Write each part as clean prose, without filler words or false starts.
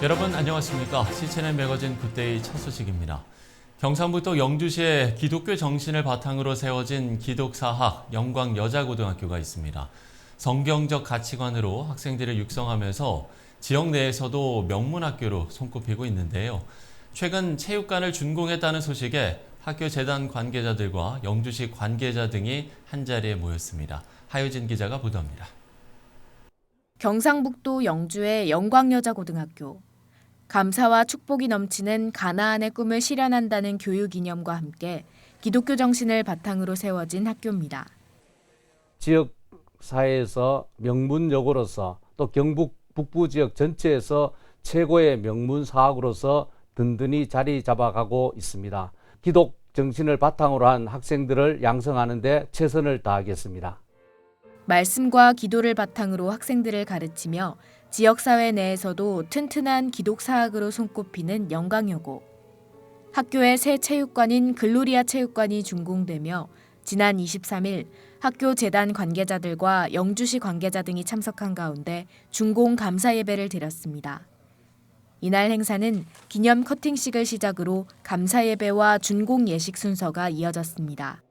여러분 안녕하십니까? CNN 매거진 굿데이 첫 소식입니다. 경상북도 영주시에 기독교 정신을 바탕으로 세워진 기독사학 영광여자고등학교가 있습니다. 성경적 가치관으로 학생들을 육성하면서 지역 내에서도 명문학교로 손꼽히고 있는데요. 최근 체육관을 준공했다는 소식에 학교 재단 관계자들과 영주시 관계자 등이 한자리에 모였습니다. 하효진 기자가 보도합니다. 경상북도 영주의 영광여자고등학교. 감사와 축복이 넘치는 가나안의 꿈을 실현한다는 교육 이념과 함께 기독교 정신을 바탕으로 세워진 학교입니다. 지역 사회에서 명문여고로서 또 경북 북부 지역 전체에서 최고의 명문 사학으로서 든든히 자리 잡아가고 있습니다. 기독 정신을 바탕으로 한 학생들을 양성하는 데 최선을 다하겠습니다. 말씀과 기도를 바탕으로 학생들을 가르치며 지역사회 내에서도 튼튼한 기독사학으로 손꼽히는 영광여고. 학교의 새 체육관인 글로리아 체육관이 준공되며 지난 23일 학교 재단 관계자들과 영주시 관계자 등이 참석한 가운데 준공 감사 예배를 드렸습니다. 이날 행사는 기념 커팅식을 시작으로 감사 예배와 준공 예식 순서가 이어졌습니다.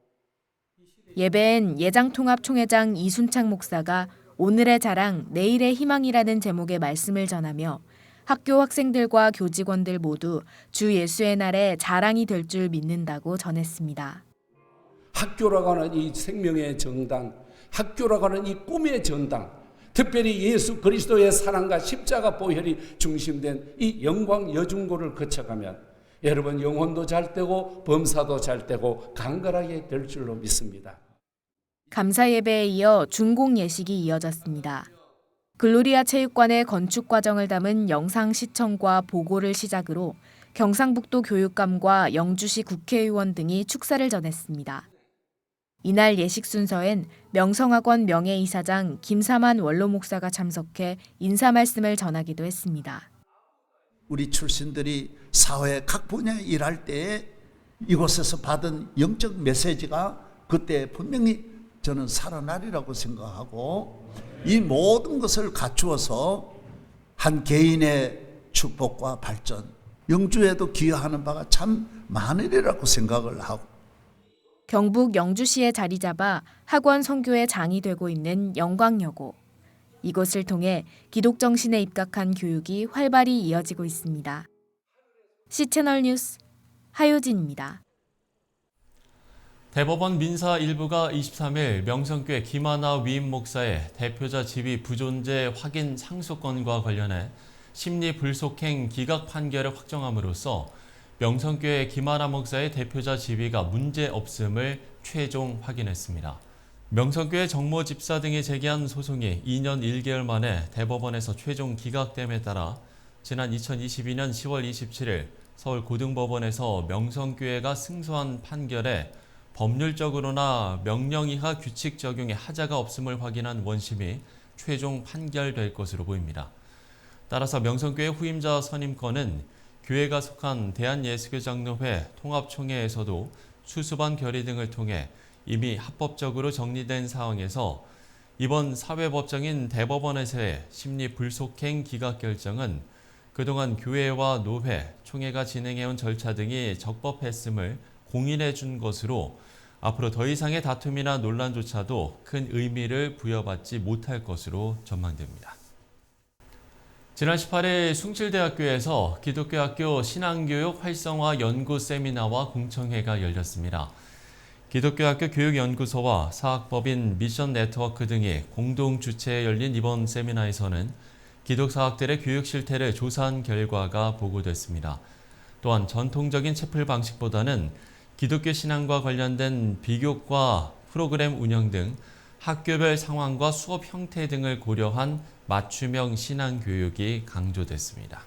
예배엔 예장통합총회장 이순창 목사가 오늘의 자랑, 내일의 희망이라는 제목의 말씀을 전하며 학교 학생들과 교직원들 모두 주 예수의 날에 자랑이 될 줄 믿는다고 전했습니다. 학교라고 하는 이 생명의 정당, 학교라고 하는 이 꿈의 전당, 특별히 예수 그리스도의 사랑과 십자가 보혈이 중심된 이 영광 여중고를 거쳐가면 여러분 영혼도 잘 되고 범사도 잘 되고 강건하게 될 줄로 믿습니다. 감사 예배에 이어 준공 예식이 이어졌습니다. 글로리아 체육관의 건축 과정을 담은 영상 시청과 보고를 시작으로 경상북도 교육감과 영주시 국회의원 등이 축사를 전했습니다. 이날 예식 순서엔 명성학원 명예이사장 김사만 원로 목사가 참석해 인사 말씀을 전하기도 했습니다. 우리 출신들이 사회 각 분야에 일할 때 이곳에서 받은 영적 메시지가 그때 분명히 저는 살아나리라고 생각하고 이 모든 것을 갖추어서 한 개인의 축복과 발전, 영주에도 기여하는 바가 참 많으리라고 생각을 하고 경북 영주시에 자리 잡아 학원 선교의 장이 되고 있는 영광여고. 이곳을 통해 기독 정신에 입각한 교육이 활발히 이어지고 있습니다. C채널 뉴스 하효진입니다. 대법원 민사 일부가 23일 명성교회 김하나 위임 목사의 대표자 지위 부존재 확인 상소건과 관련해 심리 불속행 기각 판결을 확정함으로써 명성교회 김하나 목사의 대표자 지위가 문제 없음을 최종 확인했습니다. 명성교회 정모 집사 등이 제기한 소송이 2년 1개월 만에 대법원에서 최종 기각됨에 따라 지난 2022년 10월 27일 서울고등법원에서 명성교회가 승소한 판결에 법률적으로나 명령 이하 규칙 적용에 하자가 없음을 확인한 원심이 최종 판결될 것으로 보입니다. 따라서 명성교회 후임자 선임권은 교회가 속한 대한예수교장로회 통합총회에서도 수수반 결의 등을 통해 이미 합법적으로 정리된 상황에서 이번 사회법정인 대법원에서의 심리 불속행 기각 결정은 그동안 교회와 노회, 총회가 진행해온 절차 등이 적법했음을 공인해 준 것으로 앞으로 더 이상의 다툼이나 논란조차도 큰 의미를 부여받지 못할 것으로 전망됩니다. 지난 18일 숭실대학교에서 기독교 학교 신앙교육 활성화 연구 세미나와 공청회가 열렸습니다. 기독교 학교 교육연구소와 사학법인 미션 네트워크 등이 공동 주최에 열린 이번 세미나에서는 기독사학들의 교육 실태를 조사한 결과가 보고됐습니다. 또한 전통적인 채플 방식보다는 기독교 신앙과 관련된 비교과 프로그램 운영 등 학교별 상황과 수업 형태 등을 고려한 맞춤형 신앙 교육이 강조됐습니다.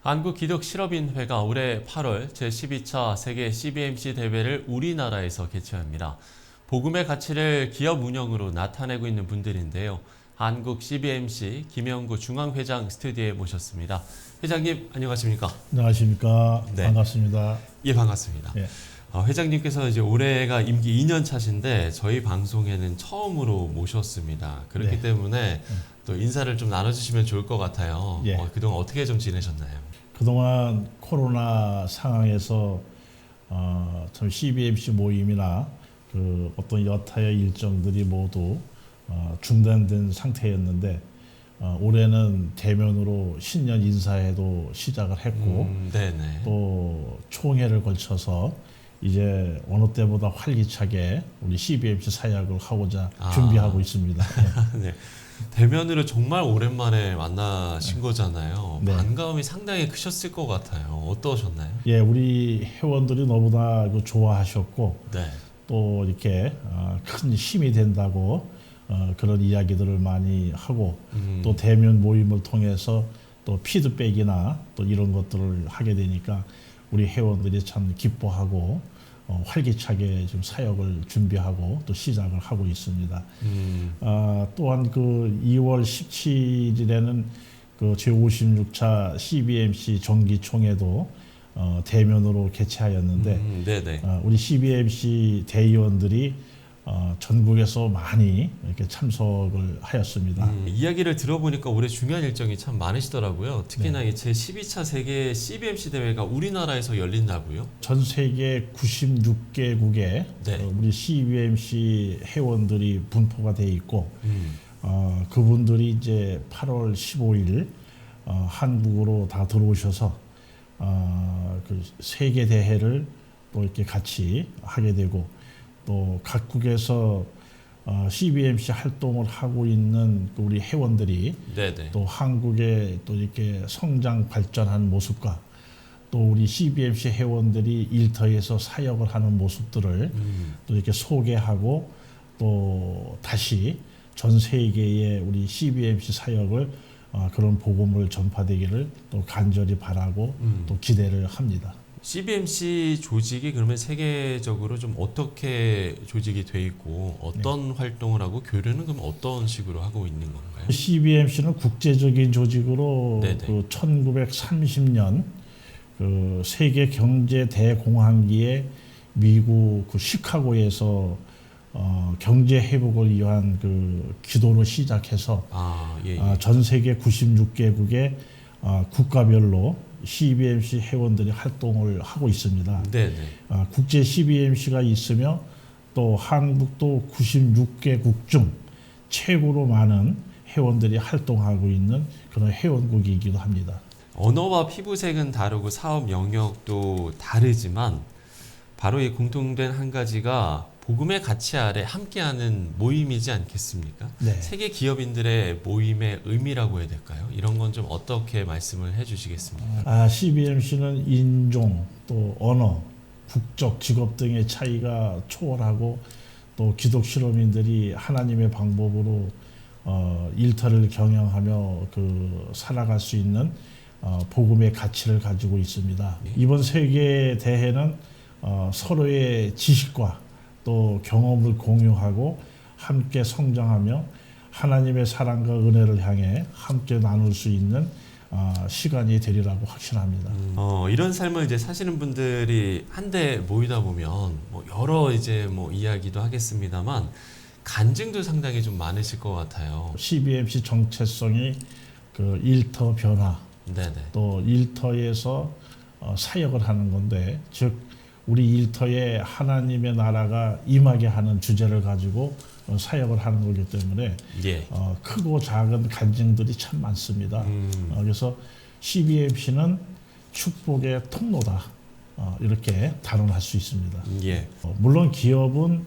한국기독실업인회가 올해 8월 제12차 세계 CBMC 대회를 우리나라에서 개최합니다. 복음의 가치를 기업 운영으로 나타내고 있는 분들인데요. 한국 CBMC 김영구 중앙회장 스튜디오에 모셨습니다. 회장님 안녕하십니까? 안녕하십니까? 네. 반갑습니다. 예, 반갑습니다. 예. 회장님께서 이제 올해가 임기 2년 차신데 저희 방송에는 처음으로 모셨습니다. 그렇기 네. 때문에 또 인사를 좀 나눠주시면 좋을 것 같아요. 예. 그동안 어떻게 좀 지내셨나요? 그동안 코로나 상황에서 참 CBMC 모임이나 그 어떤 여타의 일정들이 모두 중단된 상태였는데 올해는 대면으로 신년 인사회도 시작을 했고 네네. 또 총회를 걸쳐서 이제 어느 때보다 활기차게 우리 CBMC 사역을 하고자 준비하고 있습니다. 네. 대면으로 정말 오랜만에 만나신 거잖아요. 네. 반가움이 상당히 크셨을 것 같아요. 어떠셨나요? 예, 우리 회원들이 너무나 좋아하셨고 네. 또 이렇게 큰 힘이 된다고 그런 이야기들을 많이 하고 또 대면 모임을 통해서 또 피드백이나 또 이런 것들을 하게 되니까 우리 회원들이 참 기뻐하고 활기차게 지금 사역을 준비하고 또 시작을 하고 있습니다. 또한 그 2월 17일에는 그 제56차 CBMC 정기총회도 대면으로 개최하였는데 네네. 우리 CBMC 대의원들이 전국에서 많이 이렇게 참석을 하였습니다. 이야기를 들어보니까 올해 중요한 일정이 참 많으시더라고요. 특히나 이 제12차 세계 CBMC 대회가 우리나라에서 열린다고요? 전 세계 96개국에 네. 우리 CBMC 회원들이 분포가 돼 있고 그분들이 이제 8월 15일 한국으로 다 들어오셔서 그 세계 대회를 또 이렇게 같이 하게 되고 또 각국에서 CBMC 활동을 하고 있는 그 우리 회원들이 네네. 또 한국의 또 이렇게 성장 발전하는 모습과 또 우리 CBMC 회원들이 일터에서 사역을 하는 모습들을 또 이렇게 소개하고 또 다시 전 세계에 우리 CBMC 사역을 그런 복음을 전파되기를 또 간절히 바라고 또 기대를 합니다. CBMC 조직이 그러면 세계적으로 좀 어떻게 조직이 돼 있고 어떤 활동을 하고 교류는 그럼 어떤 식으로 하고 있는 건가요? CBMC는 국제적인 조직으로 네네. 그 1930년 그 세계 경제 대공황기에 미국 그 시카고에서 경제 회복을 위한 그 기도로 시작해서 예. 전 세계 96개국의 국가별로 CBMC 회원들이 활동을 하고 있습니다. 네네. 국제 CBMC가 있으며 또 한국도 96개국 중 최고로 많은 회원들이 활동하고 있는 그런 회원국이기도 합니다. 언어와 피부색은 다르고 사업 영역도 다르지만 바로 이 공통된 한 가지가 복음의 가치 아래 함께하는 모임이지 않겠습니까? 네. 세계 기업인들의 모임의 의미라고 해야 될까요? 이런 건 좀 어떻게 말씀을 해주시겠습니까? CBMC는 인종, 또 언어, 국적, 직업 등의 차이가 초월하고 또 기독 실험인들이 하나님의 방법으로 일터를 경영하며 그 살아갈 수 있는 복음의 가치를 가지고 있습니다. 이번 세계 대회는 서로의 지식과 또 경험을 공유하고 함께 성장하며 하나님의 사랑과 은혜를 향해 함께 나눌 수 있는 시간이 되리라고 확신합니다. 이런 삶을 이제 사시는 분들이 한데 모이다 보면 뭐 여러 이제 뭐 이야기도 하겠습니다만 간증도 상당히 좀 많으실 것 같아요. CBMC 정체성이 그 일터 변화, 네네. 또 일터에서 사역을 하는 건데, 즉 우리 일터에 하나님의 나라가 임하게 하는 주제를 가지고 사역을 하는 거기 때문에 예. 크고 작은 간증들이 참 많습니다. 그래서 CBMC는 축복의 통로다, 이렇게 단언할 수 있습니다. 예. 물론 기업은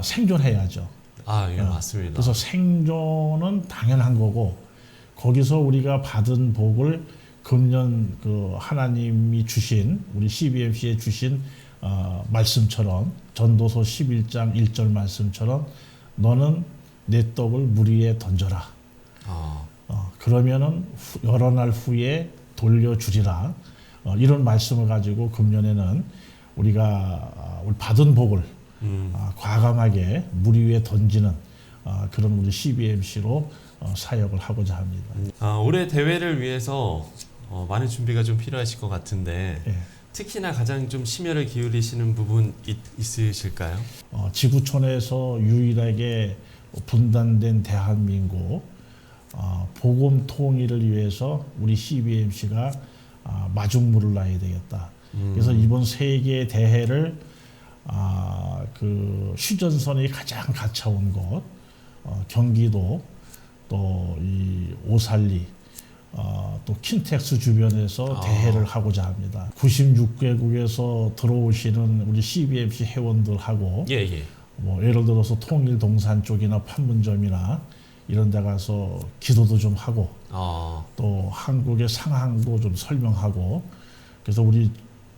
생존해야죠. 예, 맞습니다. 그래서 생존은 당연한 거고, 거기서 우리가 받은 복을 금년 그 하나님이 주신, 우리 CBMC에 주신 말씀처럼, 전도서 11장 1절 말씀처럼 너는 내 떡을 물 위에 던져라. 그러면은 여러 날 후에 돌려주리라. 이런 말씀을 가지고 금년에는 우리가 우리 받은 복을 과감하게 물 위에 던지는 그런 우리 CBMC로 사역을 하고자 합니다. 올해 대회를 위해서 많은 준비가 좀 필요하실 것 같은데 예. 특히나 가장 좀 심혈을 기울이시는 부분 있으실까요? 지구촌에서 유일하게 분단된 대한민국 복음 통일을 위해서 우리 CBMC가 마중물을 놔야 되겠다. 그래서 이번 세계 대회를 그 휴전선이 가장 가까운 곳 경기도 또 이 오살리 또 킨텍스 주변에서 대회를 하고자 합니다. 96개국에서 들어오시는 우리 CBMC 회원들하고 예. 뭐 예를 들어서 통일동산 쪽이나 판문점이나 이런 데 가서 기도도 좀 하고 또 한국의 상황도 좀 설명하고 그래서 우리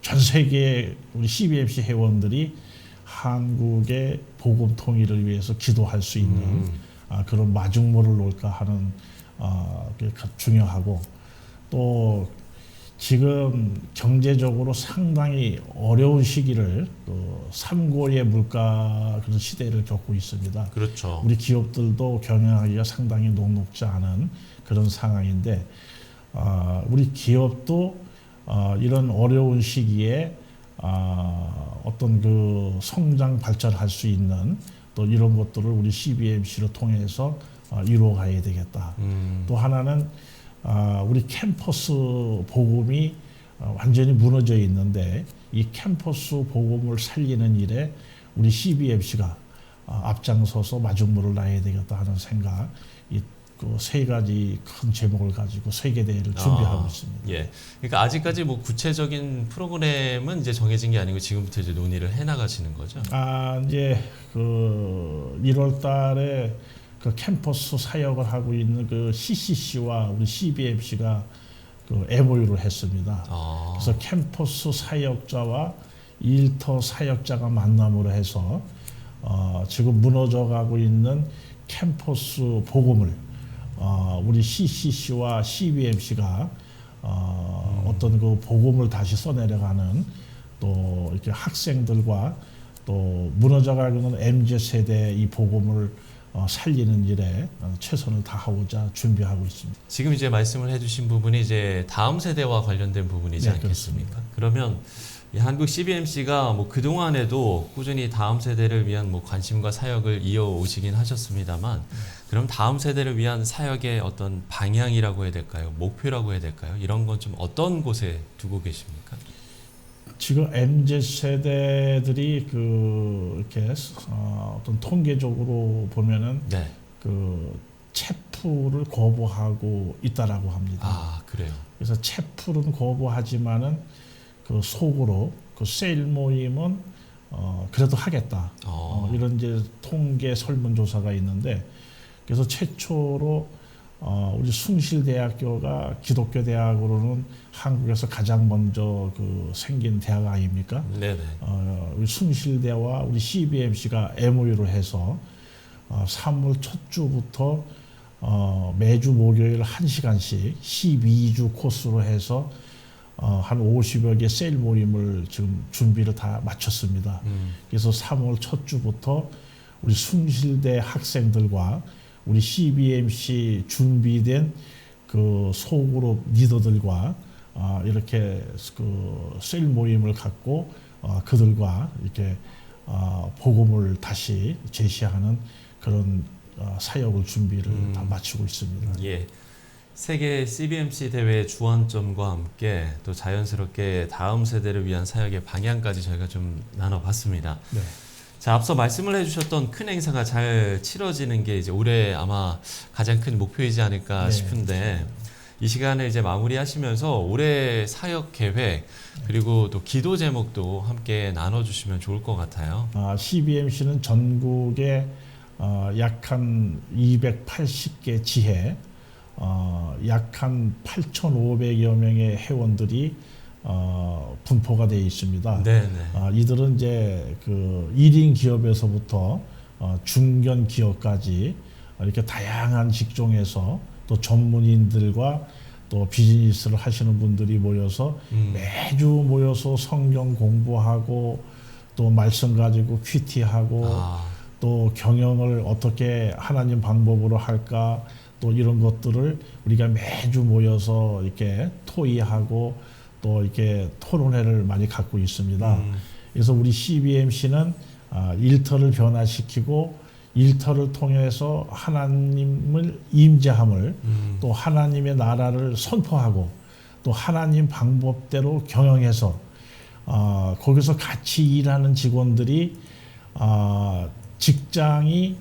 전 세계 우리 CBMC 회원들이 한국의 복음 통일을 위해서 기도할 수 있는 그런 마중물을 놓을까 하는 게 중요하고 또 지금 경제적으로 상당히 어려운 시기를 삼고의 물가 그런 시대를 겪고 있습니다. 그렇죠. 우리 기업들도 경영하기가 상당히 녹록지 않은 그런 상황인데 우리 기업도 이런 어려운 시기에 어떤 그 성장 발전할 수 있는 또 이런 것들을 우리 CBMC를 통해서 이루어가야 되겠다. 또 하나는 우리 캠퍼스 복음이 완전히 무너져 있는데 이 캠퍼스 복음을 살리는 일에 우리 CBMC가 앞장서서 마중물을 놔야 되겠다 하는 생각, 이 그 세 가지 큰 제목을 가지고 세계대회를 준비하고 있습니다. 예. 그러니까 아직까지 뭐 구체적인 프로그램은 이제 정해진 게 아니고 지금부터 이제 논의를 해 나가시는 거죠. 이제 그 1월 달에 그 캠퍼스 사역을 하고 있는 그 CCC와 우리 CBMC가 그 MOU를 했습니다. 그래서 캠퍼스 사역자와 일터 사역자가 만남으로 해서 지금 무너져가고 있는 캠퍼스 복음을 우리 CCC와 CBMC가 어떤 그 복음을 다시 써내려가는 또 이렇게 학생들과 또 무너져가고 있는 MZ세대 이 복음을 살리는 일에 최선을 다하고자 준비하고 있습니다. 지금 이제 말씀을 해주신 부분이 이제 다음 세대와 관련된 부분이지 네, 않겠습니까? 그러면 이 한국 CBMC가 뭐 그 동안에도 꾸준히 다음 세대를 위한 뭐 관심과 사역을 이어 오시긴 하셨습니다만, 그럼 다음 세대를 위한 사역의 어떤 방향이라고 해야 될까요? 목표라고 해야 될까요? 이런 건 좀 어떤 곳에 두고 계십니까? 지금 MZ 세대들이 그 이렇게 어떤 통계적으로 보면은 네. 그 채플을 거부하고 있다라고 합니다. 그래요. 그래서 채플은 거부하지만은 그 속으로 그 세일 모임은 그래도 하겠다. 이런 이제 통계 설문조사가 있는데 그래서 최초로 우리 숭실대학교가 기독교 대학으로는 한국에서 가장 먼저 그 생긴 대학 아닙니까? 네네. 우리 숭실대와 우리 CBMC가 MOU를 해서 3월 첫 주부터 매주 목요일 1시간씩 12주 코스로 해서 한 50여 개 세일 모임을 지금 준비를 다 마쳤습니다. 그래서 3월 첫 주부터 우리 숭실대 학생들과 우리 CBMC 준비된 그 소그룹 리더들과 이렇게 그 세일 모임을 갖고 그들과 이렇게 복음을 다시 제시하는 그런 사역을 준비를 다 마치고 있습니다. 예. 세계 CBMC 대회 주안점과 함께 또 자연스럽게 다음 세대를 위한 사역의 방향까지 저희가 좀 나눠봤습니다. 네. 자, 앞서 말씀을 해주셨던 큰 행사가 잘 치러지는 게 이제 올해 아마 가장 큰 목표이지 않을까 싶은데 이 시간을 이제 마무리하시면서 올해 사역 계획 그리고 또 기도 제목도 함께 나눠주시면 좋을 것 같아요. CBMC는 전국에 약 한 280개 지회, 약 한 8,500여 명의 회원들이 분포가 되어 있습니다. 네네. 이들은 이제 그 1인 기업에서부터 중견 기업까지 이렇게 다양한 직종에서 또 전문인들과 또 비즈니스를 하시는 분들이 모여서 매주 모여서 성경 공부하고 또 말씀 가지고 큐티하고 또 경영을 어떻게 하나님 방법으로 할까 또 이런 것들을 우리가 매주 모여서 이렇게 토의하고 또 이렇게 토론회를 많이 갖고 있습니다. 그래서 우리 CBMC는 일터를 변화시키고 일터를 통해서 하나님을 임재함을 또 하나님의 나라를 선포하고 또 하나님 방법대로 경영해서 거기서 같이 일하는 직원들이 직장이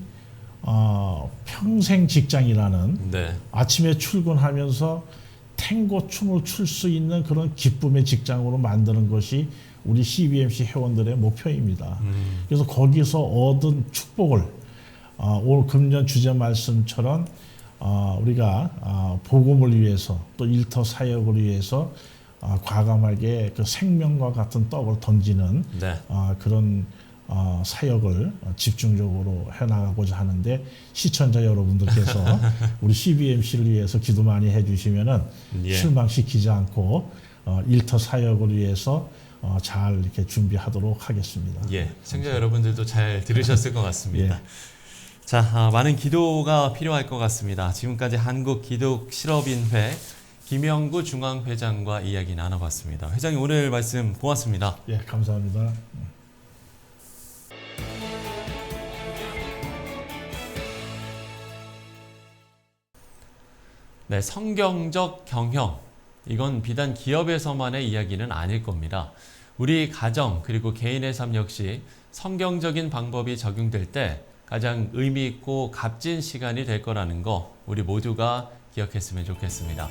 평생 직장이라는 네. 아침에 출근하면서 탱고 춤을 출 수 있는 그런 기쁨의 직장으로 만드는 것이 우리 CBMC 회원들의 목표입니다. 그래서 거기서 얻은 축복을 올 금년 주제 말씀처럼 우리가 복음을 위해서 또 일터 사역을 위해서 과감하게 그 생명과 같은 떡을 던지는 네. 그런 사역을 집중적으로 해나가고자 하는데 시청자 여러분들께서 우리 CBMC를 위해서 기도 많이 해주시면은 예. 실망시키지 않고 일터 사역을 위해서 잘 이렇게 준비하도록 하겠습니다. 예, 시청자 여러분들도 잘 들으셨을 것 같습니다. 예. 자, 많은 기도가 필요할 것 같습니다. 지금까지 한국기독실업인회 김영구 중앙회장과 이야기 나눠봤습니다. 회장님 오늘 말씀 고맙습니다. 예, 감사합니다. 네, 성경적 경영. 이건 비단 기업에서만의 이야기는 아닐 겁니다. 우리 가정 그리고 개인의 삶 역시 성경적인 방법이 적용될 때 가장 의미 있고 값진 시간이 될 거라는 거 우리 모두가 기억했으면 좋겠습니다.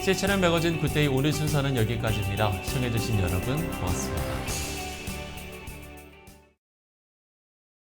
실천은 매거진 굿데이 오늘 순서는 여기까지입니다. 시청해주신 여러분 고맙습니다.